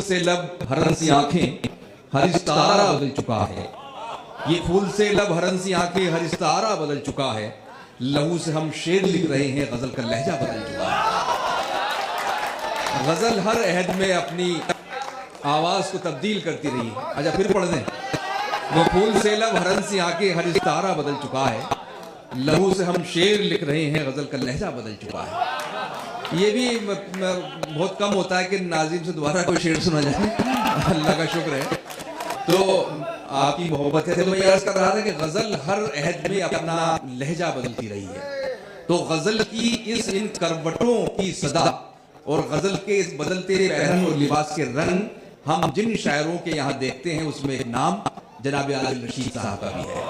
फूल से लब हरन सी आंखें हर सितारा बदल चुका है। ये फूल से लब हरन सी आंखें हर सितारा बदल चुका है। लहू से हम शेर लिख रहे हैं, गजल का लहजा बदल चुका है। गजल हर अहद में अपनी आवाज को तब्दील करती रही है। अच्छा फिर पढ़ दें। वो फूल से लब हरन सी आंखें हर सितारा बदल चुका है। लहू से हम शेर लिख रहे हैं, गजल का लहजा बदल चुका है। ये भी बहुत कम होता है कि नाजिम से दोबारा कोई शेर सुना जाए। अल्लाह का शुक्र है। तो आपकी मोहब्बत है। तो मैं अर्ज कर रहा था कि गजल हर अहद में अपना लहजा बदलती रही है। तो गजल की इन करवटों की सदा और गजल के इस बदलते पहन और लिबास के रंग हम जिन शायरों के यहाँ देखते हैं, उसमें एक नाम जनाब आदिल रशीद साहब का भी है।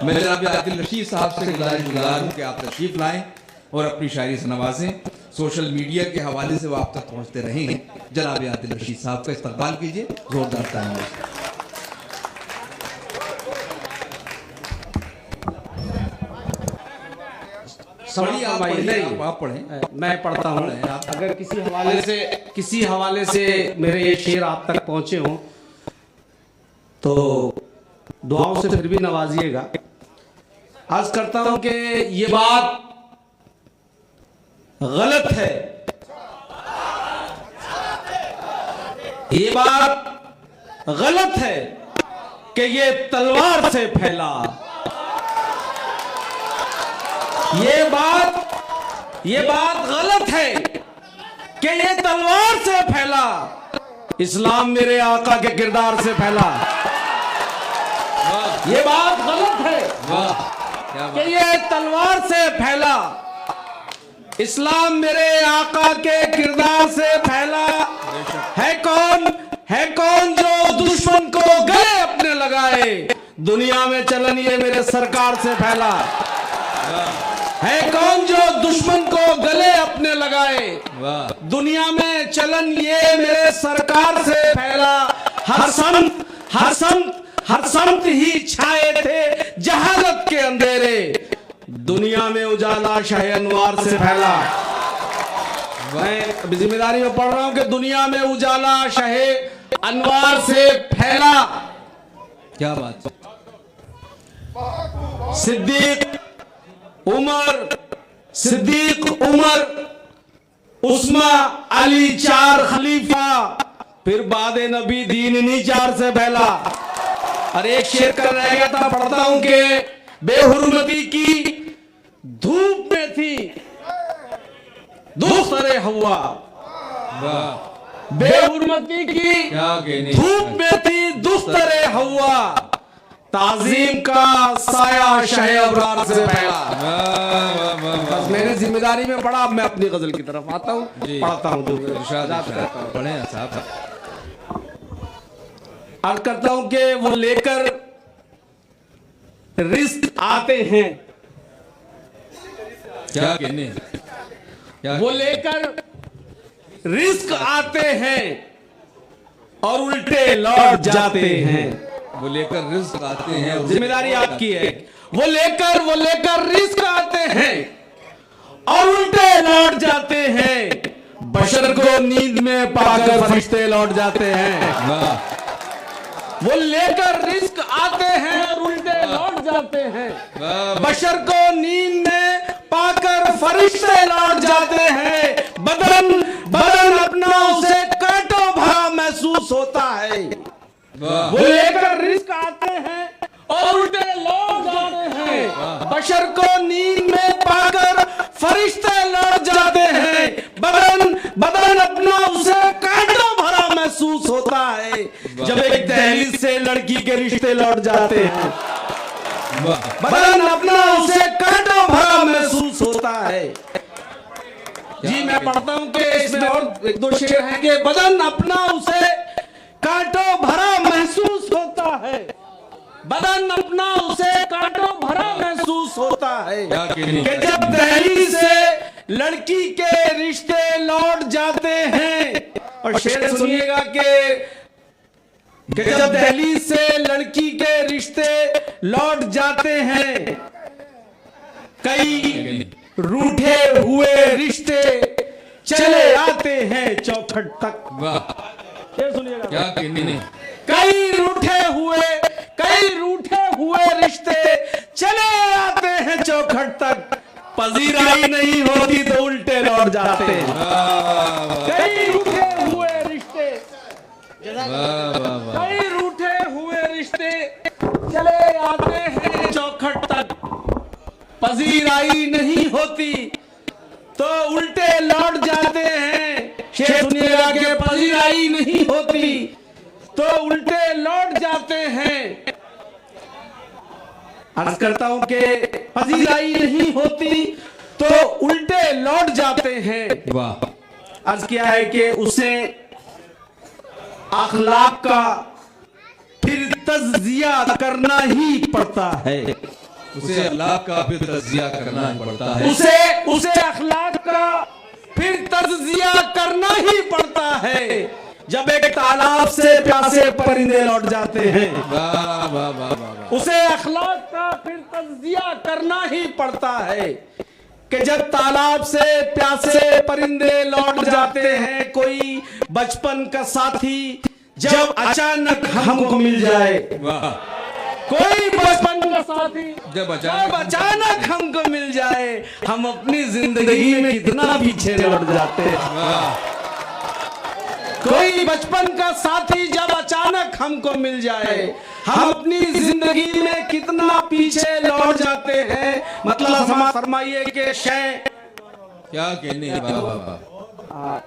मैं जनाब आदिल रशीद साहब से गुजारिश हूँ कि आप तशरीफ लाएं और अपनी शायरी से नवाजें। सोशल मीडिया के हवाले से वो आप तक पहुँचते रहें। जनाब आदिल रशीद साहब का इस्तकबाल कीजिए। जोरदार तालियां। आप पढ़ें, मैं पढ़ता हूँ। अगर किसी हवाले से मेरे ये शेर आप तक पहुंचे हों तो दुआओं से फिर भी नवाजिएगा। आज करता हूं कि ये बात गलत है, ये बात गलत है कि ये तलवार से फैला। ये बात गलत है कि ये तलवार से फैला। इस्लाम मेरे आका के किरदार से फैला। ये बात गलत है कि ये तलवार से फैला। इस्लाम मेरे आका के किरदार से फैला। है कौन जो दुश्मन को गले अपने लगाए। दुनिया में चलन ये मेरे सरकार से फैला। है कौन जो दुश्मन को गले अपने लगाए। दुनिया में चलन ये मेरे सरकार से फैला। हर संत ही छाए थे जहालत के अंधेरे। दुनिया में उजाला शाह अनवार से फैला। मैं जिम्मेदारी में पढ़ रहा हूं कि दुनिया में उजाला शाह अनवार से फैला। क्या बात। सिद्दीक उमर उस्मा अली चार खलीफा। फिर बादे नबी दीन इन्हीं चार से फैला। अरे एक शेर कर रह गया था, पढ़ता हूं कि बेहुरमती की धूप में थी दूसरे हवा। बेहुरमती की धूप में थी दूसरे हवा। ताजीम का साया शाह अबरार से फैला। बस मेरी जिम्मेदारी में पड़ा। अब मैं अपनी गजल की तरफ आता हूँ, पढ़ता हूँ। पढ़े साहब। अर्ज करता हूँ कि वो लेकर रिस्क आते हैं। क्या कहने। वो लेकर रिस्क आते हैं और उल्टे लौट जाते हैं। वो लेकर रिस्क आते हैं। जिम्मेदारी आपकी है। वो लेकर रिस्क आते हैं और उल्टे लौट जाते हैं। बशर को नींद में पाकर फरिश्ते लौट जाते हैं। वो लेकर रिस्क आते हैं और उल्टे लौट जाते हैं। बशर को नींद में पाकर फरिश्ते लौट जाते हैं। बदन अपना उसे कांटों भरा महसूस होता है। वो लेकर रिस्क आते हैं और उल्टे लौट जाते हैं। बशर को नींद में पाकर फरिश्ते लौट जाते हैं। बदन अपना उसे कांटों भरा महसूस होता है। जब एक दहलीज से लड़की के रिश्ते लौट जाते हैं। बदन अपना उसे कांटों भरा महसूस होता है। जी मैं पढ़ता हूं कि इसमें और एक दो शेर हैं कि बदन अपना उसे कांटों भरा महसूस होता है। बदन अपना उसे कांटों भरा महसूस होता है कि जब दहलीज से लड़की के रिश्ते लौट जाते हैं। और शेर सुनिएगा कि जब दहलीज से लड़की के रिश्ते लौट जाते हैं। कई रूठे हुए रिश्ते चले आते हैं चौखट तक। शेर सुनिएगा। क्या कहने। कई रूठे हुए रिश्ते चले आते हैं चौखट तक, पजीराई नहीं होती तो उल्टे लौट जाते हैं। कई रूठे हुए रिश्ते चले आते हैं चौखट तक, पजीराई नहीं होती तो उल्टे लौट जाते हैं। शेर सुनिएगा कि पजीराई नहीं होती तो उल्टे लौट जाते हैं। अर्ज करता हूं कि पजीराई नहीं होती तो उल्टे लौट जाते हैं। वाह। अर्ज किया है कि उसे अखलाक का फिर तज्जिया करना ही पड़ता है। उसे अखलाक का फिर तज्जिया करना ही पड़ता है। उसे अखलाक का फिर तज्जिया करना ही पड़ता है। जब एक तालाब से प्यासे परिंदे लौट जाते हैं, वाह वाह वाह वाह। उसे अखलाक का फिर तज्जिया करना ही पड़ता है कि जब तालाब से प्यासे परिंदे लौट जाते हैं, कोई बचपन का साथी जब अचानक हमको मिल जाए, वाह। कोई बचपन का साथी जब अचानक हमको मिल जाए, हम अपनी जिंदगी में कितना पीछे लौट जाते हैं। वाह। कोई बचपन का साथी जब अचानक हमको मिल जाए, हम अपनी जिंदगी में कितना पीछे लौट जाते हैं। मतलब फरमाइए कि शय क्या कहने। वाह वाह वाह।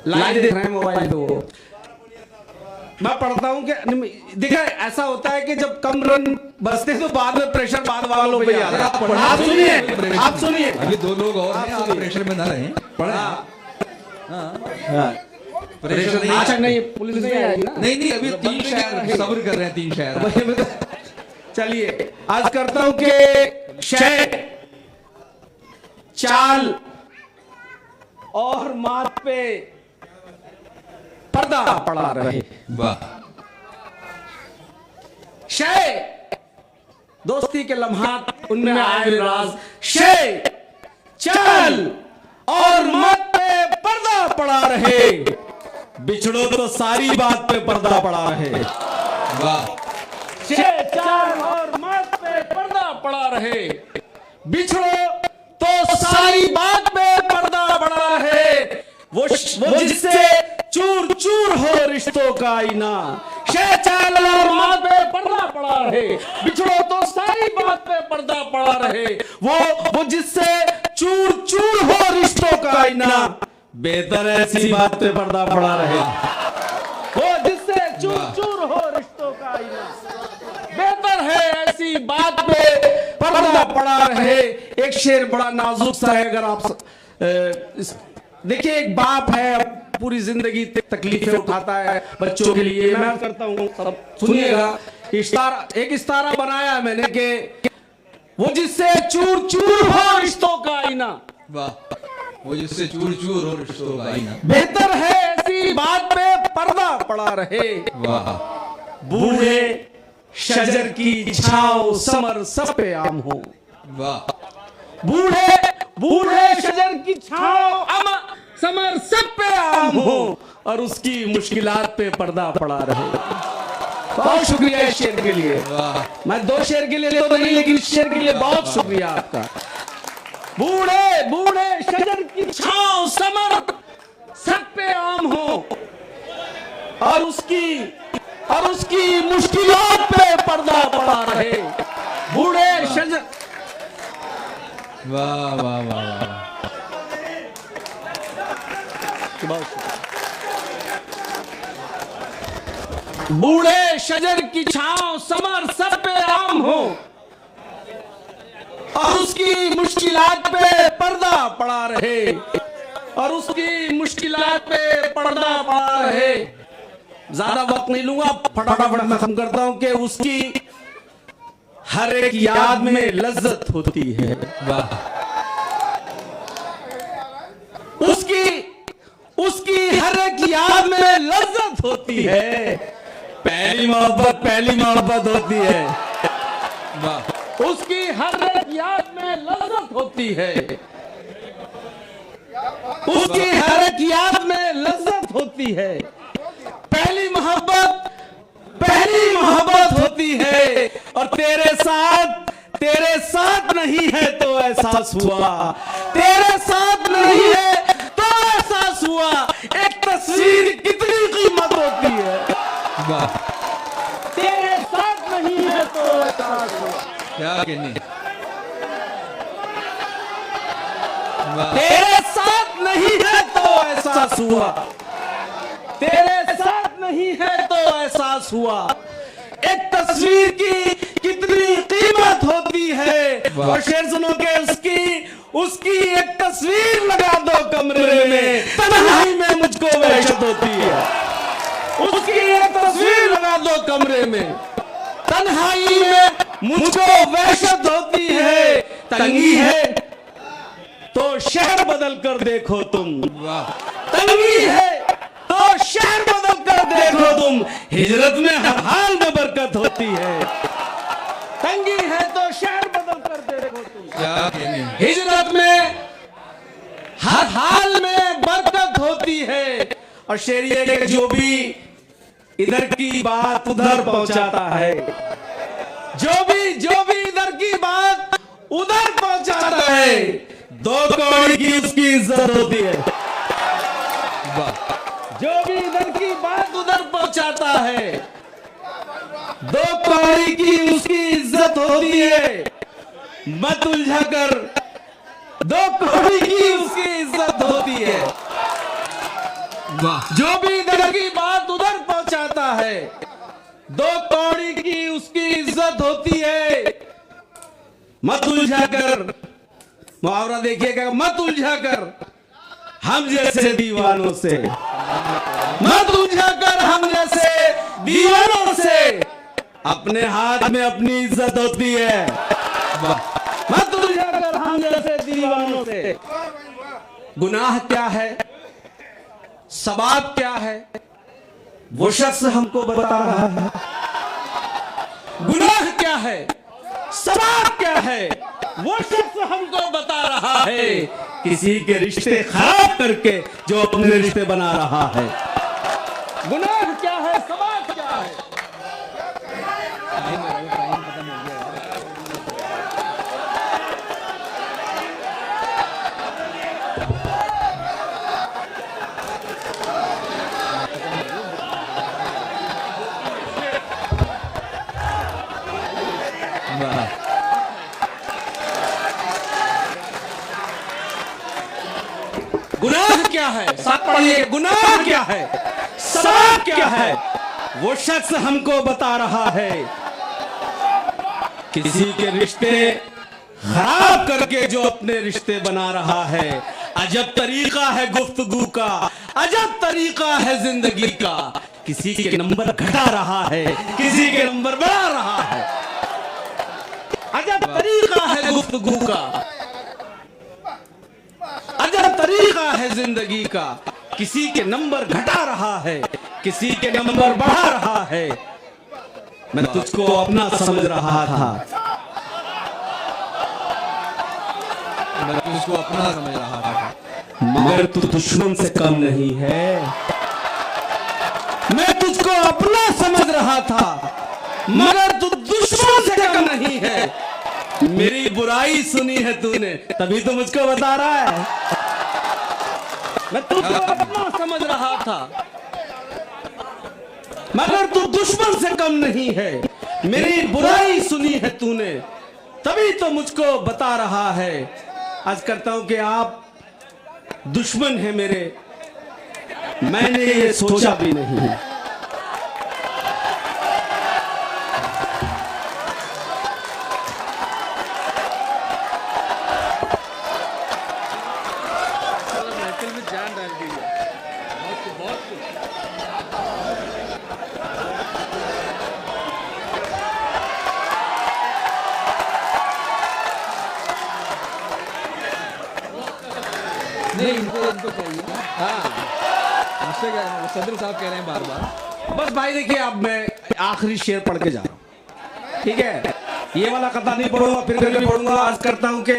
लाइन देख रहे हैं मोबाइल पे, मैं पढ़ता हूं कि देखा ऐसा होता है कि जब कम रन बचते तो बाद में प्रेशर बाद वालों पे आता है। आप सुनिए अभी दो लोग और हैं, आप प्रेशर में ना रहें। पढ़े। प्रेशर नहीं। अच्छा नहीं, पुलिस नहीं आएगी ना। नहीं अभी 3 शायर सब्र कर रहे हैं। 3 शायर। चलिए आज करता हूं कि शय, चाल और मात पे पर्दा पड़ा रहे। वाह। शय दोस्ती के लम्हात उनमें आए राज, शय चाल और मत पे पर्दा पड़ा रहे, बिछड़ो तो सारी बात पे पर्दा पड़ा रहे। वाह। शय चाल और मत पे पर्दा पड़ा रहे, बिछड़ो तो सारी बात पे पर्दा पड़ा रहे। वो जिससे चूर चूर हो रिश्तों का आईना, शय चाल और मत पे पर्दा पड़ा रहे, बिछड़ो तो सारी बात पे पर्दा पड़ा रहे। वो जिससे चूर चूर हो रिश्तों का आईना, बेहतर ऐसी बात पे पर्दा पड़ा रहे। वो जिससे चूर चूर हो रिश्तों का आईना, बेहतर है ऐसी बात पे पर्दा पड़ा रहे। एक शेर बड़ा नाजुक सा है, अगर आप देखिए, एक बाप है पूरी जिंदगी तकलीफें उठाता है बच्चों के लिए। मैं करता हूँ, सब सुनिएगा। एक इस्तारा बनाया मैंने कि वो जिससे चूर चूर हो रिश्तों का आईना, वाह। वो जिससे चूर चूर हो रिश्तों का आईना, बेहतर है ऐसी बात पे पर्दा पड़ा रहे। वाह। बूढ़े शजर की छांव समर सब पे आम हो। वाह। बूढ़े शजर की छांव समर सब पे आम हो, और उसकी मुश्किलात पे पर्दा पड़ा रहे। बहुत शुक्रिया इस शेर के लिए। मैं 2 शेर के लिए तो नहीं, लेकिन इस शेर के लिए बहुत शुक्रिया आपका। बूढ़े शजर की छांव समर सब पे आम हो, और उसकी मुश्किलात पे पर्दा पड़ा रहे। बूढ़े शजर, वाह वाह वाह। बूढ़े शजर की छांव समर सब पे आम हो, और उसकी मुश्किलात पे पर्दा पड़ा रहे, और उसकी मुश्किलात पे पर्दा पड़ा रहे। ज्यादा वक्त नहीं लूंगा, फटाफट मैं खत्म करता हूं कि उसकी हर एक याद में लज्जत होती है। वाह। उसकी हर एक याद में लज्जत होती है। पहली मोहब्बत होती है। वाह। उसकी हर एक याद में लज्जत होती है। उसकी हर एक याद में लज्जत होती है। पहली मोहब्बत होती है और तेरे साथ नहीं है तो एहसास हुआ, तेरे साथ नहीं है तो एहसास हुआ, एक तस्वीर कितनी कीमत होती है। वाह, तेरे साथ नहीं है तो एहसास हुआ, क्या कहने। वाह, तेरे साथ नहीं है तो एहसास हुआ, तेरे साथ नहीं है तो एहसास हुआ, एक तस्वीर की कितनी कीमत होती है। और शेर सुनो के उसकी एक तस्वीर लगा दो कमरे में, तन्हाई में मुझको वहशत होती है। उसकी एक तस्वीर लगा दो कमरे में, तन्हाई में मुझको वहशत होती है। तंगी है तो शहर बदल कर देखो तुम, वाह, तंगी है तो शहर बदल कर देखो तुम, हिजरत में हर हाल में बरकत होती है। तंगी है तो शहर बदल कर देखो तुम, क्या कहने। हिजरत में हर हाल में बरकत होती है। और शेर ये कि जो भी इधर की बात उधर पहुंचाता है, जो भी इधर की बात उधर पहुंचाता है, 2 कौड़ी की उसकी इज्जत होती है। वाह, जो भी इधर की बात उधर पहुंचाता है, 2 कौड़ी की उसकी इज्जत होती है। मत उलझा कर, 2 कौड़ी की उसकी इज्जत होती है। वाह, जो भी इधर की बात उधर पहुंचाता है, 2 कौड़ी की उसकी इज्जत होती है। मत उलझा कर, मुहावरा देखिएगा, मत उलझा कर हम जैसे दीवानों से, मत उलझा कर हम जैसे दीवानों से, अपने हाथ में अपनी इज्जत होती है। मत उलझा कर हम जैसे दीवानों से। गुनाह क्या है, सवाब क्या है, वो शख्स हमको बता रहा है। गुनाह क्या है, सवाब क्या है, वो शख्स हमको बता रहा है। किसी के रिश्ते खराब करके जो अपने रिश्ते बना रहा है। गुनाह क्या है, सवाब क्या है। वाह, गुनाह क्या है, साथ पढ़िए, गुनाह क्या है, सवाब क्या है, वो शख्स हमको बता रहा है। किसी के रिश्ते खराब करके जो अपने रिश्ते बना रहा है। अजब तरीका है गुफ्तगू का, अजब तरीका है जिंदगी का। किसी के नंबर घटा रहा है, किसी के नंबर बढ़ा रहा है। अजब तरीका है गुफ्तगू का, अजब तरीका है जिंदगी का। किसी के नंबर घटा रहा है, किसी के नंबर बढ़ा रहा है। मैं तुझको अपना समझ रहा था, मैं तुझको अपना समझ रहा था, मगर तू दुश्मन से कम नहीं है। मैं तुझको अपना समझ रहा था, मगर तू दुश्मन से कम नहीं है। मेरी बुराई सुनी है तूने, तभी तो मुझको बता रहा है। मैं तुझको अपना समझ रहा था, मगर तू दुश्मन से कम नहीं है। मेरी बुराई सुनी है तूने, तभी तो मुझको बता रहा है। आज करता हूं कि आप दुश्मन हैं मेरे, मैंने ये सोचा भी नहीं। नहीं इनको चाहिए। हाँ, मुझसे क्या, सदर साहब कह रहे हैं बार बार। बस भाई देखिए, अब मैं आखिरी शेर पढ़ के जा रहा हूं, ठीक है। ये वाला कथा नहीं पढ़ूंगा, फिर कभी पढ़ूंगा। आज करता हूं कि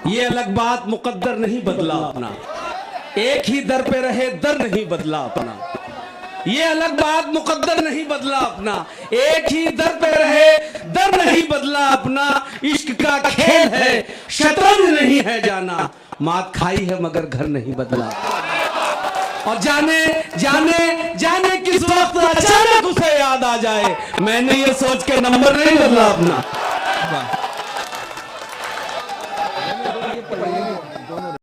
ये अलग बात, मुकद्दर नहीं बदला अपना। एक ही दर पे रहे, दर नहीं बदला अपना। ये अलग बात, मुकद्दर नहीं बदला अपना। एक ही दर पे रहे, दर नहीं बदला अपना। इश्क का खेल है, शतरंज नहीं है जाना। मात खाई है मगर घर नहीं बदला। और जाने जाने जाने किस वक्त अचानक उसे याद आ जाए, मैंने ये सोच के नंबर नहीं बदला अपना।